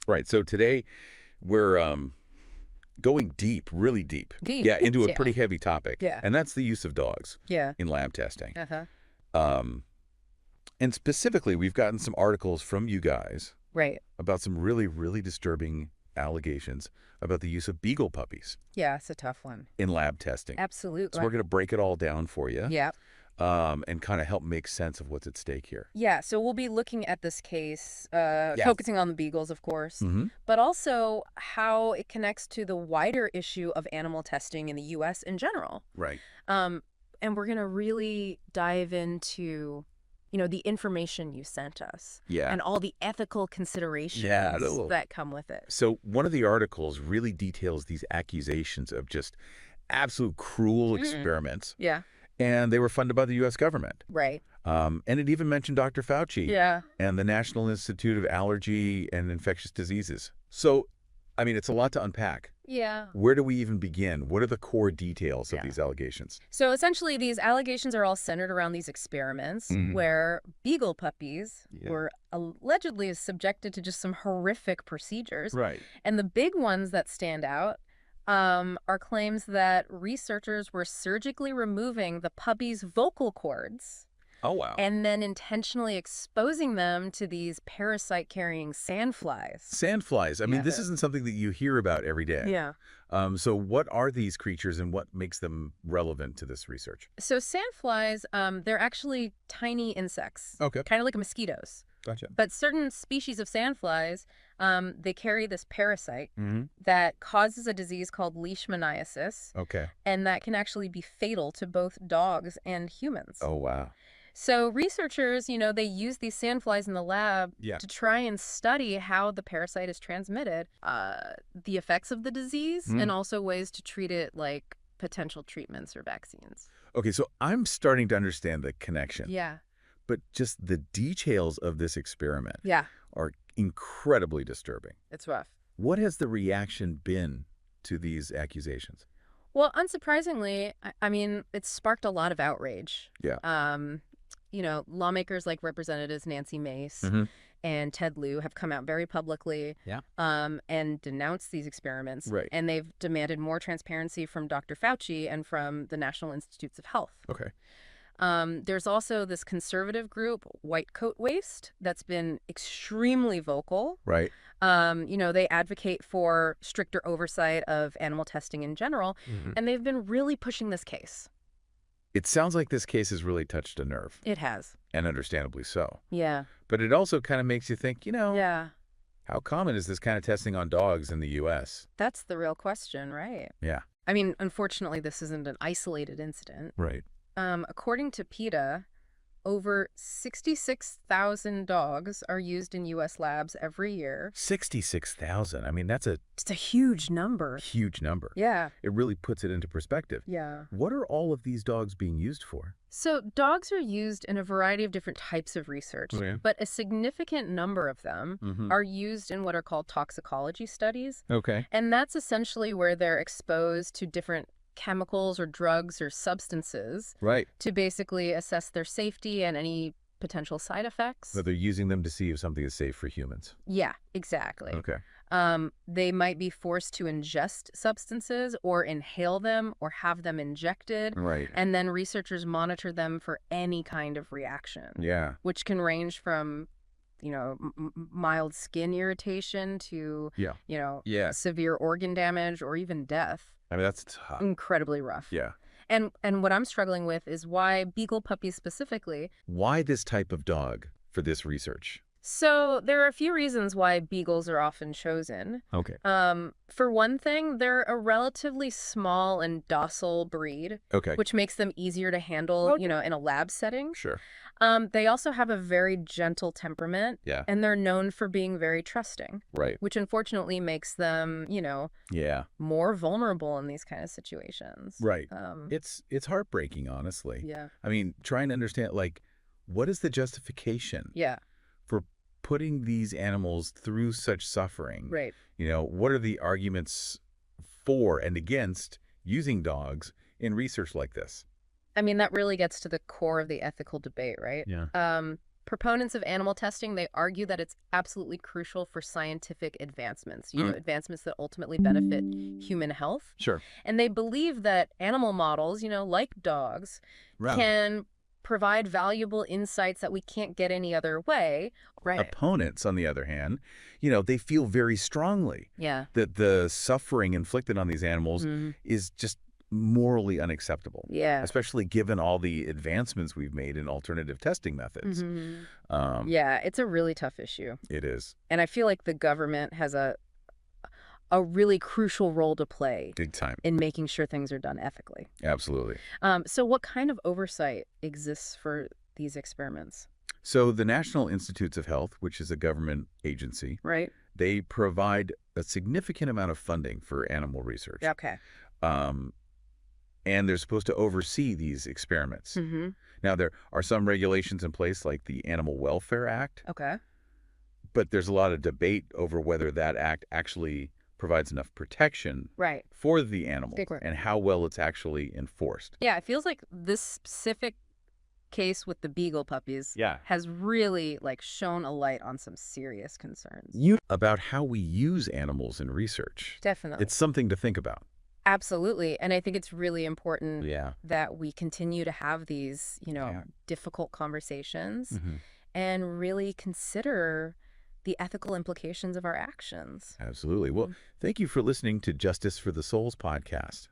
Right. So today we're going deep, really deep. Deep. Yeah, into a Yeah. pretty heavy topic. Yeah. And that's the use of dogs Yeah. in lab testing. Uh-huh. Um, and specifically, we've gotten some articles from you guys Right. about some really, really disturbing allegations about the use of beagle puppies Yeah, it's a tough one. in lab testing. Absolutely. So we're going to break it all down for you. Yeah. And kind of help make sense of what's at stake here. Yeah, so we'll be looking at this case, focusing on the beagles, of course, but also how it connects to the wider issue of animal testing in the U.S. in general. Right. And we're going to really dive into, the information you sent us. Yeah. And all the ethical considerations that come with it. So one of the articles really details these accusations of just absolute cruel experiments. Yeah. And they were funded by the U.S. government. Right. And it even mentioned Dr. Fauci. Yeah. And the National Institute of Allergy and Infectious Diseases. So, I mean, it's a lot to unpack. Yeah. Where do we even begin? What are the core details of these allegations? So essentially, these allegations are all centered around these experiments where beagle puppies were allegedly subjected to just some horrific procedures. Right. And the big ones that stand out are claims that researchers were surgically removing the puppy's vocal cords. Oh, wow. And then intentionally exposing them to these parasite-carrying sandflies. Sandflies. I mean, this isn't something that you hear about every day. Yeah. So what are these creatures and what makes them relevant to this research? So sandflies, they're actually tiny insects. Okay. Kind of like mosquitoes. Gotcha. But certain species of sandflies, they carry this parasite that causes a disease called leishmaniasis. Okay. And that can actually be fatal to both dogs and humans. Oh, wow. So researchers, they use these sandflies in the lab to try and study how the parasite is transmitted, the effects of the disease, and also ways to treat it, like potential treatments or vaccines. Okay, so I'm starting to understand the connection. Yeah. But just the details of this experiment are incredibly disturbing. It's rough. What has the reaction been to these accusations? Well, unsurprisingly, I mean, it's sparked a lot of outrage. Yeah. Lawmakers like Representatives Nancy Mace and Ted Lieu have come out very publicly and denounced these experiments. Right. And they've demanded more transparency from Dr. Fauci and from the National Institutes of Health. Okay. There's also this conservative group, White Coat Waste, that's been extremely vocal. Right. They advocate for stricter oversight of animal testing in general, and they've been really pushing this case. It sounds like this case has really touched a nerve. It has. And understandably so. Yeah. But it also kind of makes you think, Yeah. how common is this kind of testing on dogs in the U.S.? That's the real question, right? Yeah. I mean, unfortunately, this isn't an isolated incident. Right. According to PETA, over 66,000 dogs are used in U.S. labs every year. 66,000. I mean, that's a It's a huge number. huge number. Yeah. It really puts it into perspective. Yeah. What are all of these dogs being used for? So dogs are used in a variety of different types of research, but a significant number of them are used in what are called toxicology studies. Okay. And that's essentially where they're exposed to different chemicals or drugs or substances to basically assess their safety and any potential side effects. So they're using them to see if something is safe for humans. Yeah, exactly. Okay. They might be forced to ingest substances or inhale them or have them injected. Right. And then researchers monitor them for any kind of reaction. Yeah. Which can range from, mild skin irritation to, severe organ damage or even death. I mean, that's tough. Incredibly rough. Yeah. And what I'm struggling with is why beagle puppies specifically. Why this type of dog for this research? So there are a few reasons why beagles are often chosen. Okay. For one thing, they're a relatively small and docile breed, which makes them easier to handle, in a lab setting. Sure. They also have a very gentle temperament, and they're known for being very trusting. Right. Which unfortunately makes them, more vulnerable in these kind of situations. Right. It's heartbreaking, honestly. Yeah. I mean, trying to understand, what is the justification for putting these animals through such suffering? Right. What are the arguments for and against using dogs in research like this? I mean, that really gets to the core of the ethical debate, right? Yeah. Proponents of animal testing, they argue that it's absolutely crucial for scientific advancements, advancements that ultimately benefit human health. Sure. And they believe that animal models, like dogs, can provide valuable insights that we can't get any other way. Right. Opponents, on the other hand, they feel very strongly that the suffering inflicted on these animals is just morally unacceptable. Yeah. Especially given all the advancements we've made in alternative testing methods. Yeah, it's a really tough issue. It is. And I feel like the government has a really crucial role to play. Big time. In making sure things are done ethically. Absolutely. So what kind of oversight exists for these experiments? So the National Institutes of Health, which is a government agency, right? They provide a significant amount of funding for animal research. Okay. And they're supposed to oversee these experiments. Now, there are some regulations in place, like the Animal Welfare Act. Okay. But there's a lot of debate over whether that act actually provides enough protection for the animals and how well it's actually enforced. Yeah, it feels like this specific case with the beagle puppies has really shone a light on some serious concerns. About how we use animals in research. Definitely. It's something to think about. Absolutely. And I think it's really important that we continue to have these, difficult conversations and really consider the ethical implications of our actions. Absolutely. Well, thank you for listening to Justice for the Souls podcast.